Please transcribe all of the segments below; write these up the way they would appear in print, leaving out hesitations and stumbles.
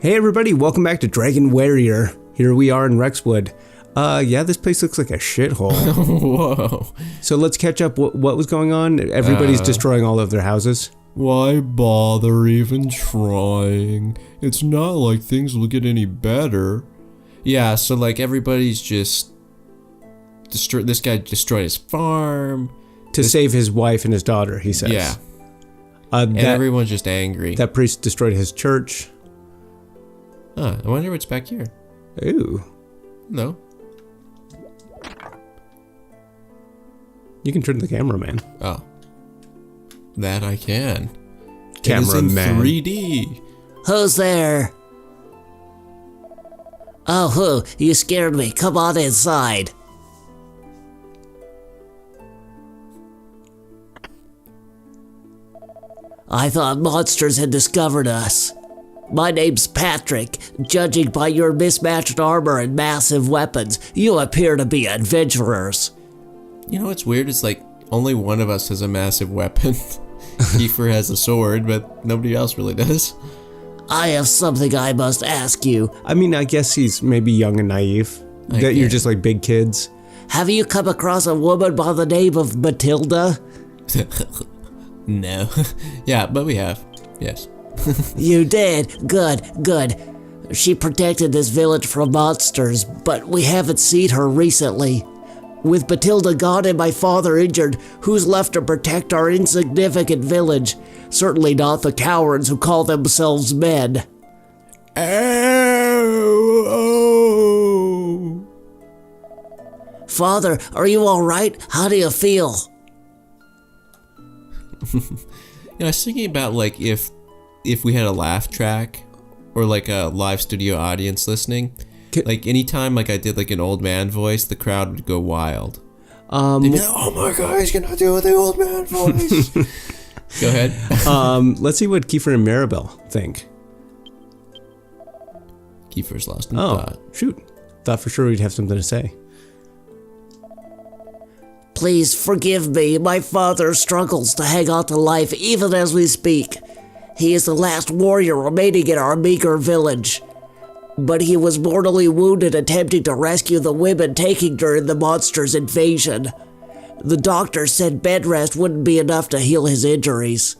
Hey everybody, welcome back to Dragon Wayior. Here we are in Rexwood. Yeah, this place looks like a shithole. Whoa. So let's catch up what was going on. Everybody's destroying all of their houses. Why bother even trying? It's not like things will get any better. Yeah, so like everybody's just this guy destroyed his farm To save his wife and his daughter, he says. Yeah. And everyone's just angry. That priest destroyed his church. Huh, I wonder what's back here. Ooh. No. You can turn the camera, man. Oh. That I can. Cameraman. It is in 3D. Who's there? Oh, who? You scared me. Come on inside. I thought monsters had discovered us. My name's Patrick. Judging by your mismatched armor and massive weapons, you appear to be adventurers. You know what's weird? It's like only one of us has a massive weapon. Kiefer has a sword, but nobody else really does. I have something I must ask you. I mean, I guess he's maybe young and naive. That you're just like big kids. Have you come across a woman by the name of Matilda? No. Yeah, but we have. Yes. You did? Good, good. She protected this village from monsters, but we haven't seen her recently. With Matilda gone and my father injured, who's left to protect our insignificant village? Certainly not the cowards who call themselves men. Oh. Father, are you all right? How do you feel? I was thinking about like if we had a laugh track or like a live studio audience listening, like anytime like I did like an old man voice, the crowd would go wild. They'd be like, oh my god, he's gonna do the old man voice. Go ahead. Let's see what Kiefer and Maribel think. Kiefer's lost in thought. Shoot. Thought for sure we'd have something to say. Please forgive me. My father struggles to hang on to life even as we speak. He is the last warrior remaining in our meager village. But he was mortally wounded attempting to rescue the women taken during the monster's invasion. The doctor said bed rest wouldn't be enough to heal his injuries.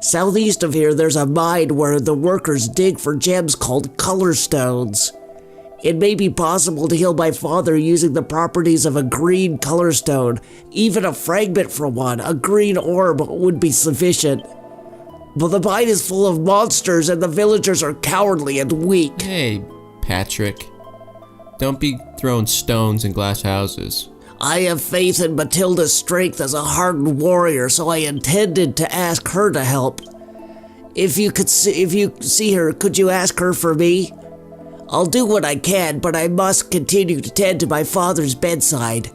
Southeast of here, there's a mine where the workers dig for gems called color stones. It may be possible to heal my father using the properties of a green color stone. Even a fragment from one, a green orb, would be sufficient. But the mine is full of monsters and the villagers are cowardly and weak. Hey, Patrick. Don't be throwing stones in glass houses. I have faith in Matilda's strength as a hardened warrior, so I intended to ask her to help. If you see her, could you ask her for me? I'll do what I can, but I must continue to tend to my father's bedside.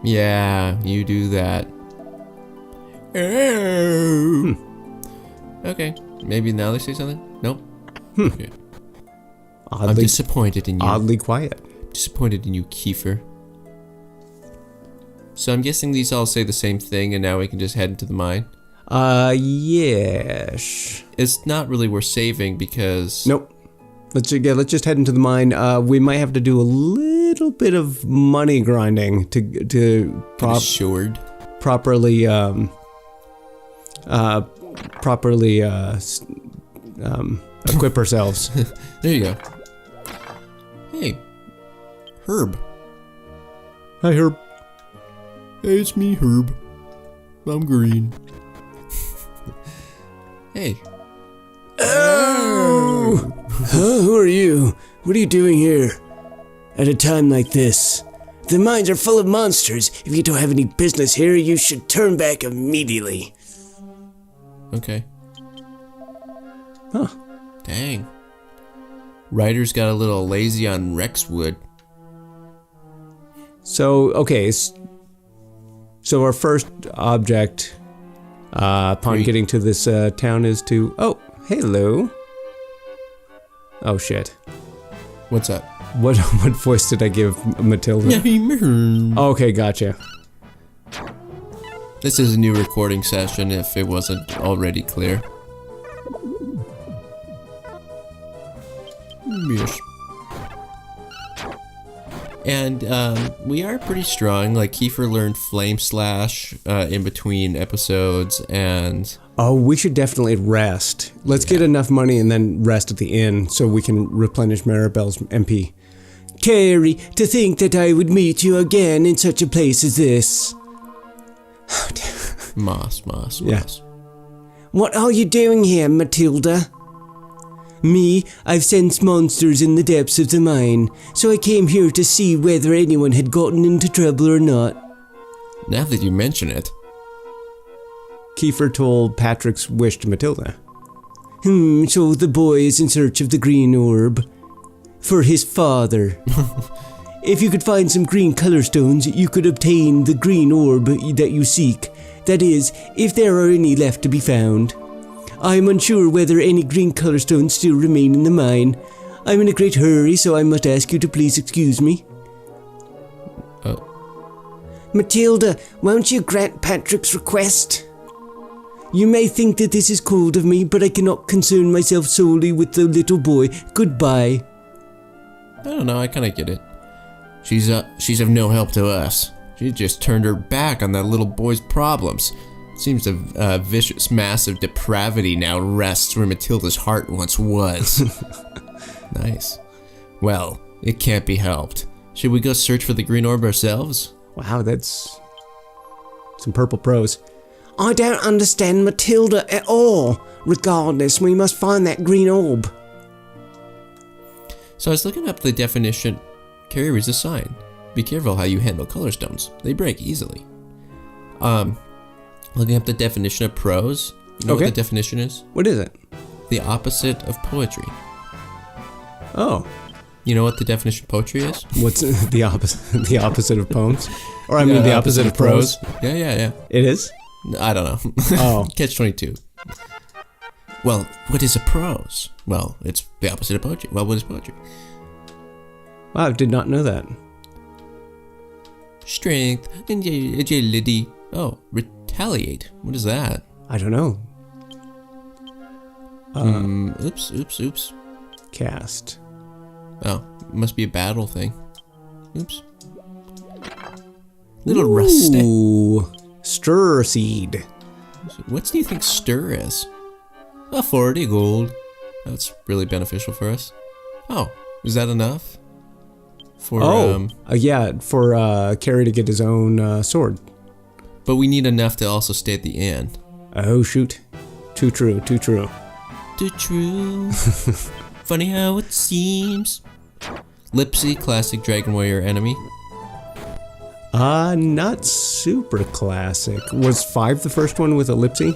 Yeah, you do that. Oh. Okay, maybe now they say something? Nope. Okay. I'm disappointed in you. Oddly quiet. Disappointed in you, Kiefer. So I'm guessing these all say the same thing and now we can just head into the mine? Yes. It's not really worth saving because... Nope. Let's just head into the mine. We might have to do a little bit of money grinding to properly equip ourselves. There you go. Hey, Herb. Hi, Herb. Hey, it's me, Herb. I'm green. Hey. Oh! Huh? Who are you? What are you doing here? At a time like this? The mines are full of monsters. If you don't have any business here, you should turn back immediately. Okay. Huh. Dang. Ryder's got a little lazy on Rexwood. So, okay. So our first object upon getting to this town is to... Oh, hello. Oh, shit. What's up? What voice did I give Matilda? Okay, gotcha. This is a new recording session if it wasn't already clear. And we are pretty strong. Like, Kiefer learned Flame Slash in between episodes, and... Oh, we should definitely rest. Let's get enough money and then rest at the inn so we can replenish Maribel's MP. Carrie, to think that I would meet you again in such a place as this. Moss. Yeah. What are you doing here, Matilda? Me, I've sensed monsters in the depths of the mine, so I came here to see whether anyone had gotten into trouble or not. Now that you mention it. Kiefer told Patrick's wish to Matilda. So the boy is in search of the green orb. For his father. If you could find some green color stones, you could obtain the green orb that you seek. That is, if there are any left to be found. I am unsure whether any green color stones still remain in the mine. I'm in a great hurry, so I must ask you to please excuse me. Matilda, won't you grant Patrick's request? You may think that this is cold of me, but I cannot concern myself solely with the little boy. Goodbye. I don't know, I kind of get it. She's of no help to us. She just turned her back on that little boy's problems. Seems a vicious mass of depravity now rests where Matilda's heart once was. Nice. Well, it can't be helped. Should we go search for the green orb ourselves? Wow, that's some purple prose. I don't understand Matilda at all. Regardless, we must find that green orb. So I was looking up the definition. Carrie reads a sign. Be careful how you handle color stones. They break easily. Looking up the definition of prose. You know what the definition is? What is it? The opposite of poetry. Oh. You know what the definition of poetry is? What's the opposite? The opposite of poems? Or I mean the opposite of prose? Yeah. It is? I don't know. Oh. Catch-22. Well, what is a prose? Well, it's the opposite of poetry. Well, what is poetry? Wow, I did not know that. Strength, agility. Oh, retaliate. What is that? I don't know. Oops. Cast. Oh, must be a battle thing. Oops. Little rusty. Ooh, stir seed. What do you think stir is? 40 gold. That's really beneficial for us. Oh, is that enough? For for Carrie to get his own sword. But we need enough to also stay at the inn. Oh shoot. Too true. Too true. Funny how it seems. Lipsy, classic Dragon Warrior enemy. Not super classic. Was 5 the first one with Ellipsy?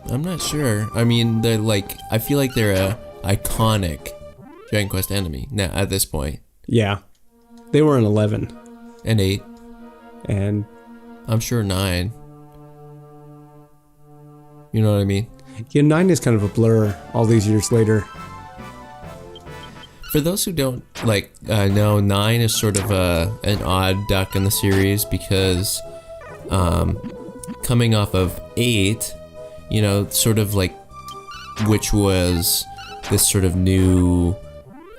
I'm not sure. I mean, they're like, I feel like they're a iconic Dragon Quest enemy now at this point. Yeah. They were in 11. And 8. And I'm sure 9. You know what I mean? Yeah, 9 is kind of a blur all these years later. For those who don't know, 9 is sort of an odd duck in the series because coming off of 8, you know, sort of like, which was this sort of new,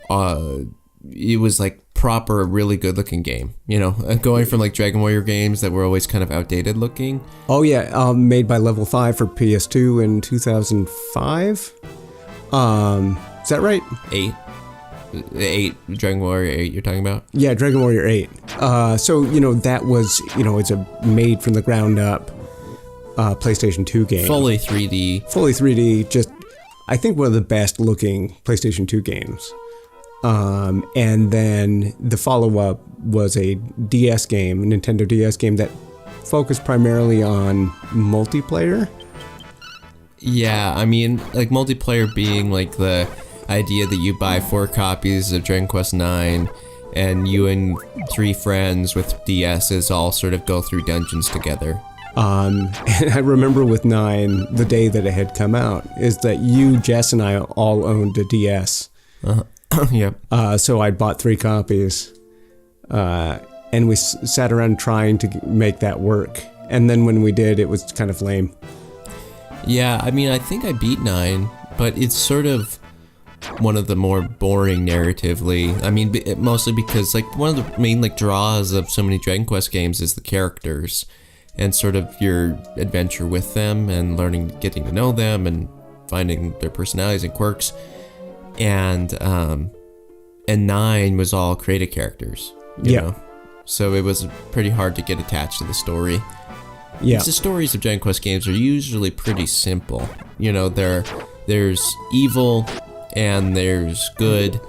it was like proper, really good looking game, you know, going from like Dragon Warrior games that were always kind of outdated looking. Oh yeah, made by Level 5 for PS2 in 2005. Is that right? 8, Dragon Warrior 8 you're talking about? Yeah, Dragon Warrior 8. So, you know, that was, you know, it's a made from the ground up PlayStation 2 game. Fully 3D, just, I think one of the best looking PlayStation 2 games. And then the follow-up was a DS game, a Nintendo DS game that focused primarily on multiplayer. Yeah, I mean, like multiplayer being like the idea that you buy 4 copies of Dragon Quest 9 and you and 3 friends with DSs all sort of go through dungeons together. And I remember with 9, the day that it had come out, is that you, Jess, and I all owned a DS. Yep. So I bought 3 copies, and we sat around trying to make that work. And then when we did, it was kind of lame. Yeah, I mean, I think I beat 9, but it's sort of, one of the more boring narratively. I mean, mostly because like one of the main like draws of so many Dragon Quest games is the characters and sort of your adventure with them and getting to know them and finding their personalities and quirks. And 9 was all created characters, you know? So it was pretty hard to get attached to the story. Yeah. The stories of Dragon Quest games are usually pretty simple. You know, there's evil and there's good,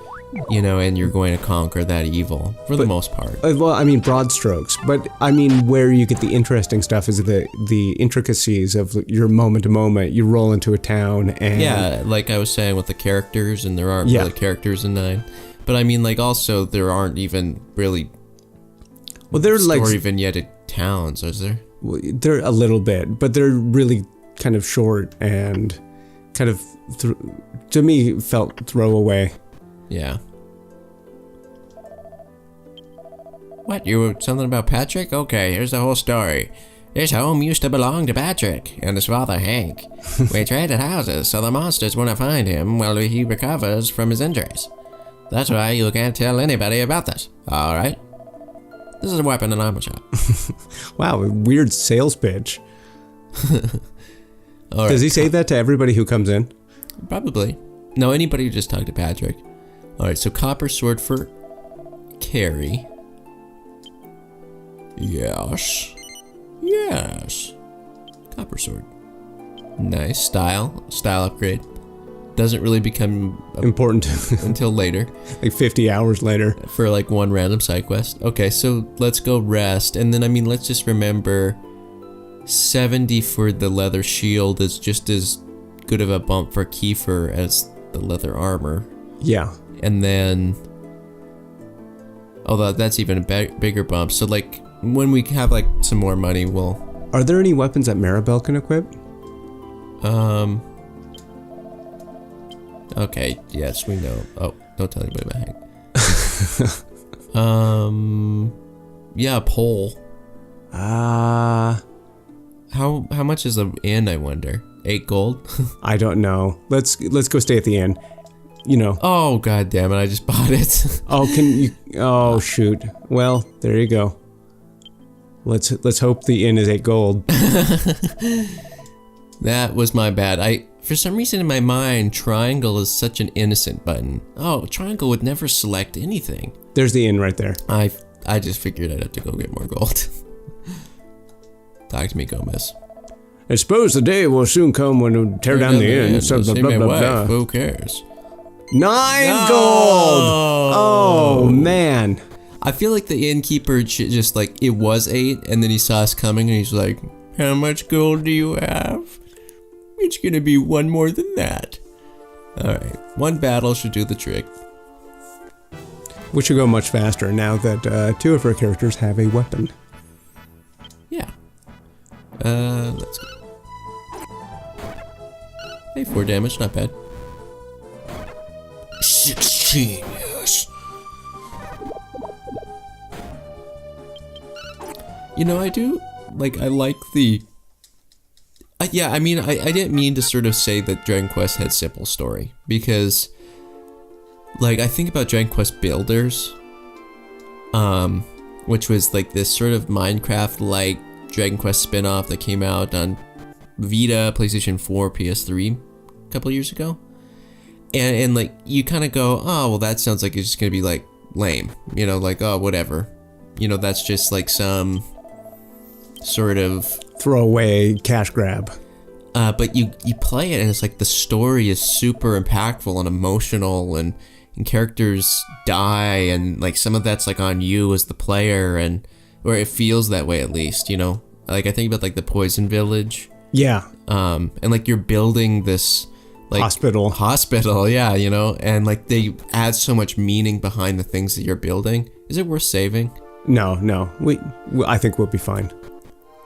you know, and you're going to conquer that evil for the most part. Well, I mean, broad strokes. But I mean, where you get the interesting stuff is the intricacies of your moment to moment. You roll into a town and... Yeah, like I was saying with the characters, and there aren't really characters in 9. But I mean, like, also, there aren't even really... Well, they're story vignetted towns, is there? They're a little bit, but they're really kind of short and kind of, to me, felt throwaway. Yeah. What, something about Patrick? Okay, here's the whole story. This home used to belong to Patrick and his father Hank. We traded houses so the monsters wouldn't find him while he recovers from his injuries. That's why you can't tell anybody about this, alright? This is a weapon and armor shop. Wow, weird sales pitch. Right. Does he say that to everybody who comes in? Probably. No, anybody who just talked to Patrick. Alright, so copper sword for Carrie. Yes. Yes. Copper sword. Nice. Style upgrade. Doesn't really become important until later. Like 50 hours later. For like one random side quest. Okay, so let's go rest. And then, I mean, let's just remember 70 for the leather shield is just as good of a bump for Kiefer as the leather armor. Yeah. And then... although that's even a bigger bump. So, like, when we have, like, some more money, we'll... Are there any weapons that Maribel can equip? Okay, yes, we know. Oh, don't tell anybody about Hank. Yeah, pole. How much is the inn, I wonder? 8 gold? I don't know. Let's go stay at the inn. You know. Oh, god damn it, I just bought it. Oh, can you... Oh, shoot. Well, there you go. Let's hope the inn is 8 gold. That was my bad. For some reason in my mind, triangle is such an innocent button. Oh, triangle would never select anything. There's the inn right there. I just figured I'd have to go get more gold. Talk to me, Gomez. I suppose the day will soon come when we tear down the inn. So blah, blah, blah, blah. Who cares? 9 gold! Oh, man. I feel like the innkeeper just like, it was 8, and then he saw us coming and he's like, how much gold do you have? It's gonna be 1 more than that. Alright, 1 battle should do the trick. We should go much faster now that 2 of our characters have a weapon. Yeah. Let's go. Hey, 4 damage, not bad. 16, yes. You know, I like the... yeah, I mean, I didn't mean to sort of say that Dragon Quest had simple story, because, like, I think about Dragon Quest Builders, which was, like, this sort of Minecraft-like Dragon Quest spin-off that came out on Vita, PlayStation 4, PS3 a couple years ago, and like, you kind of go, oh, well, that sounds like it's just gonna be, like, lame, you know, like, oh, whatever, you know, that's just, like, some sort of throwaway cash grab. But you play it and it's like the story is super impactful and emotional, and characters die, and like some of that's like on you as the player, and or it feels that way at least, you know. Like I think about like the Poison Village. Yeah. And like you're building this like hospital, yeah, you know, and like they add so much meaning behind the things that you're building. Is it worth saving? No. I think we'll be fine.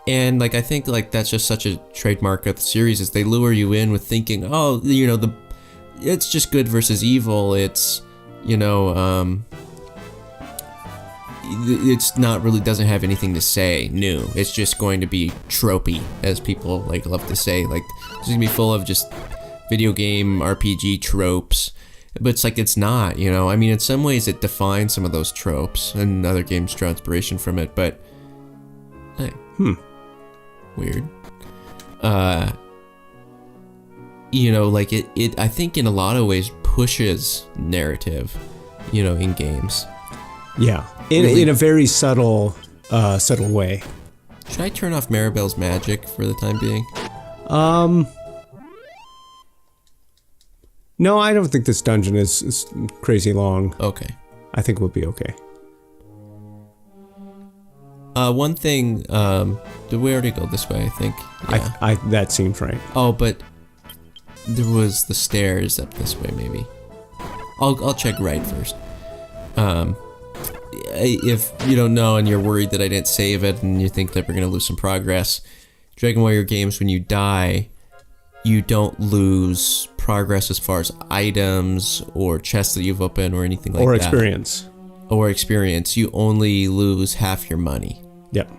And like I think like that's just such a trademark of the series, is they lure you in with thinking, oh, you know, it's just good versus evil. It's, you know, it's not really, doesn't have anything to say new. It's just going to be tropey, as people like love to say. Like it's gonna be full of just video game RPG tropes. But it's like, it's not, you know? I mean, in some ways it defines some of those tropes, and other games draw inspiration from it, but... Hey. Weird. You know, like, it I think in a lot of ways pushes narrative, you know, in games. Yeah. In a very subtle way. Should I turn off Maribel's magic for the time being? No, I don't think this dungeon is crazy long. Okay. I think we'll be okay. One thing, did we already go this way, I think? Yeah. That seems right. Oh, but there was the stairs up this way, maybe. I'll check right first. If you don't know and you're worried that I didn't save it and you think that we're going to lose some progress, Dragon Warrior games, when you die, you don't lose progress as far as items or chests that you've opened or anything like that. Or experience. You only lose half your money. Yep.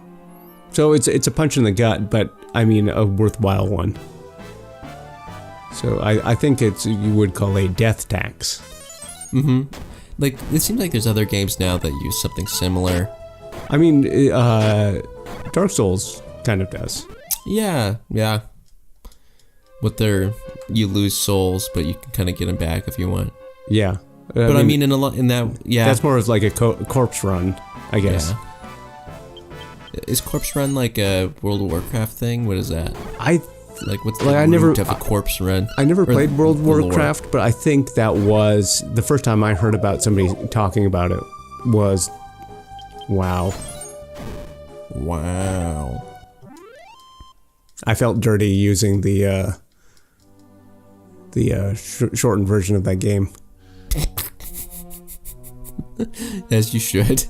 So it's a punch in the gut, but I mean a worthwhile one. So I think you would call a death tax. Mm-hmm. Like, it seems like there's other games now that use something similar. I mean, Dark Souls kind of does. Yeah. You lose souls, but you can kind of get them back if you want. Yeah. But I mean, that's more of like a corpse run, I guess. Yeah. Is corpse run like a World of Warcraft thing? What is that? What's the root of a corpse run? I never played World of Warcraft, but I think that was the first time I heard about somebody talking about it was WoW. Wow. I felt dirty using the shortened version of that game. As you should. It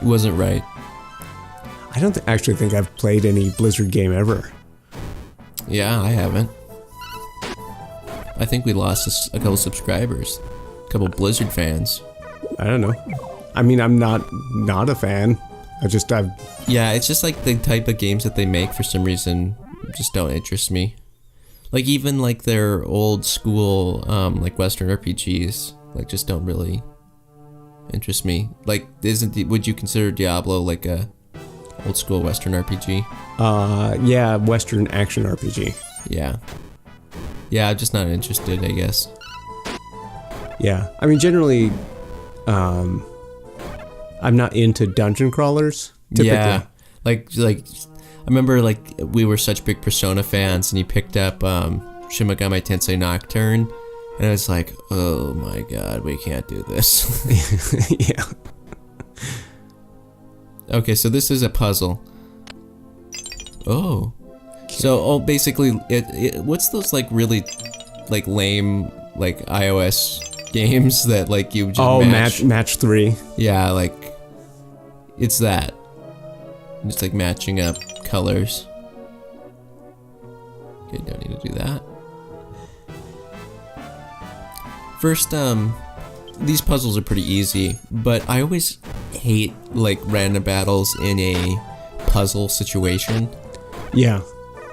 wasn't right. I don't actually think I've played any Blizzard game ever. Yeah, I haven't. I think we lost a couple subscribers. A couple Blizzard fans. I don't know. I mean, I'm not a fan. Yeah, it's just like the type of games that they make for some reason just don't interest me. Like even like their old school like Western RPGs like just don't really interest me. Like would you consider Diablo like a old school Western RPG? Yeah, Western action RPG. Yeah, I'm just not interested, I guess. Yeah, I mean generally I'm not into dungeon crawlers typically. Yeah, like I remember like we were such big Persona fans and you picked up Shin Megami Tensei Nocturne and I was like, oh my god, we can't do this. Yeah. Okay, so this is a puzzle. Oh. So basically what's those like really like lame like iOS games that like you just match 3. Yeah, like it's that. Just like matching up colors. Okay, don't need to do that. First, these puzzles are pretty easy, but I always hate like random battles in a puzzle situation. Yeah.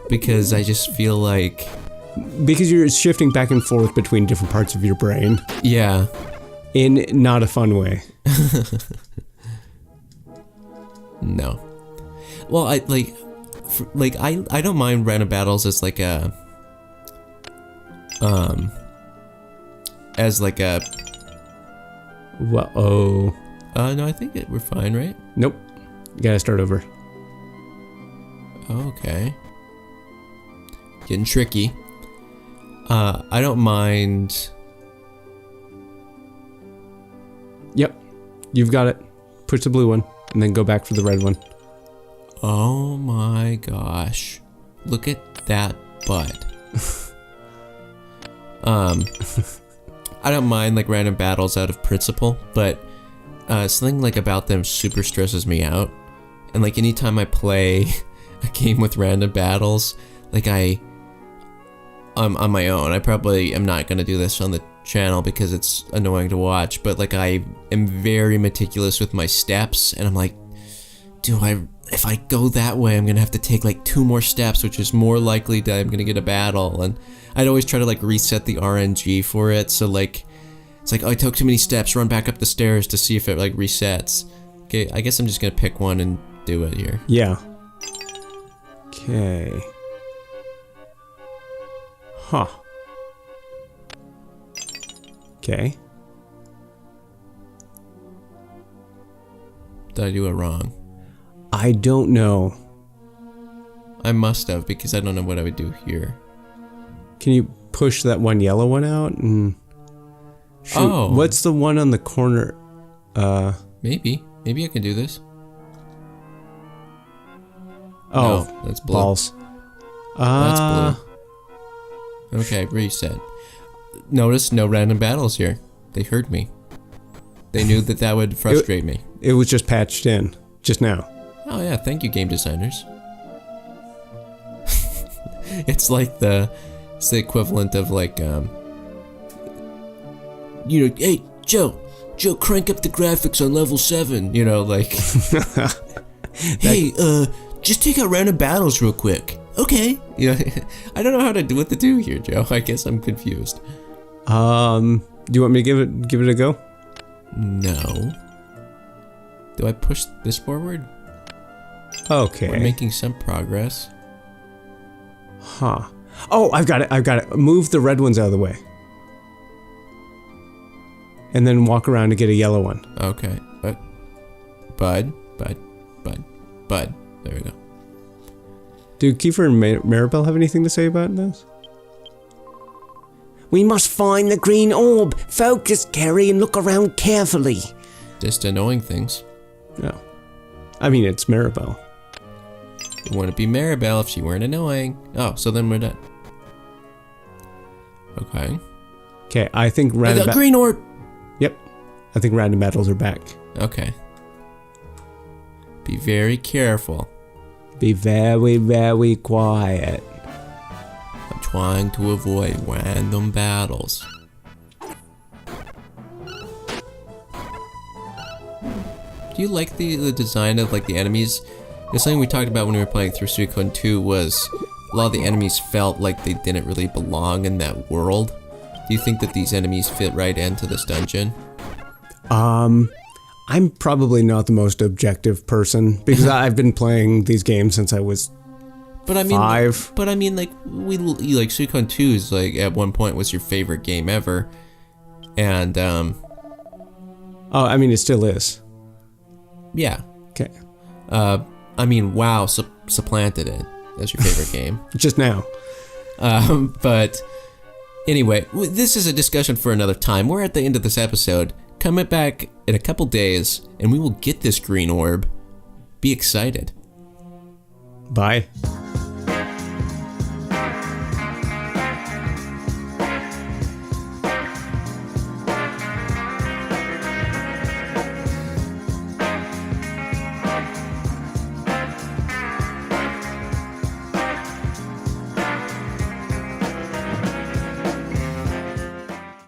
Because I just feel like... Because you're shifting back and forth between different parts of your brain. Yeah. In not a fun way. No. Well, I don't mind random battles as like a Whoa. No, I think we're fine, right? Nope. You gotta start over. Okay. Getting tricky. I don't mind. Yep. You've got it. Push the blue one and then go back for the red one. Oh my gosh. Look at that butt. I don't mind like random battles out of principle, but something like about them super stresses me out. And like anytime I play a game with random battles, like I'm on my own. I probably am not gonna do this on the channel because it's annoying to watch, but like I am very meticulous with my steps and I'm like, if I go that way, I'm gonna have to take like 2 more steps, which is more likely that I'm gonna get a battle. And I'd always try to like reset the RNG for it, so like it's like, oh, I took too many steps, run back up the stairs to see if it like resets. Okay, I guess I'm just gonna pick one and do it here. Yeah. Okay. Huh. Okay. Did I do it wrong? I don't know. I must have, because I don't know what I would do here. Can you push that one yellow one out and shoot? Oh. What's the one on the corner? Maybe I can do this. Oh, no, that's blue. balls. That's blue. Okay, reset. Notice no random battles here. They heard me. They knew that would frustrate me. It was just patched in just now. Oh yeah, thank you, game designers. It's like the equivalent of like hey Joe, crank up the graphics on level 7. You know, like hey, just take out random battles real quick. Okay. You know, I don't know how to do what to do here, Joe. I guess I'm confused. Do you want me to give it a go? No. Do I push this forward? Okay. We're making some progress. Huh. Oh, I've got it. Move the red ones out of the way. And then walk around to get a yellow one. Okay. Bud. There we go. Do Kiefer and Maribel have anything to say about this? We must find the green orb. Focus, Carrie, and look around carefully. Just annoying things. No. I mean, it's Maribel. It wouldn't be Maribel if she weren't annoying. Oh, so then we're done. Okay. Okay, I think The green orb! Yep. I think random battles are back. Okay. Be very careful. Be very, very quiet. I'm trying to avoid random battles. Do you like the design of like the enemies? It's something we talked about when we were playing through Suikoden 2 was a lot of the enemies felt like they didn't really belong in that world. Do you think that these enemies fit right into this dungeon? I'm probably not the most objective person because I've been playing these games since I was 5. But I mean, like like Suikoden 2 is like at one point was your favorite game ever, and oh, I mean, it still is. Yeah. Okay. I mean, WoW supplanted it as your favorite game. Just now. But anyway, this is a discussion for another time. We're at the end of this episode. Come back in a couple days, and we will get this green orb. Be excited. Bye.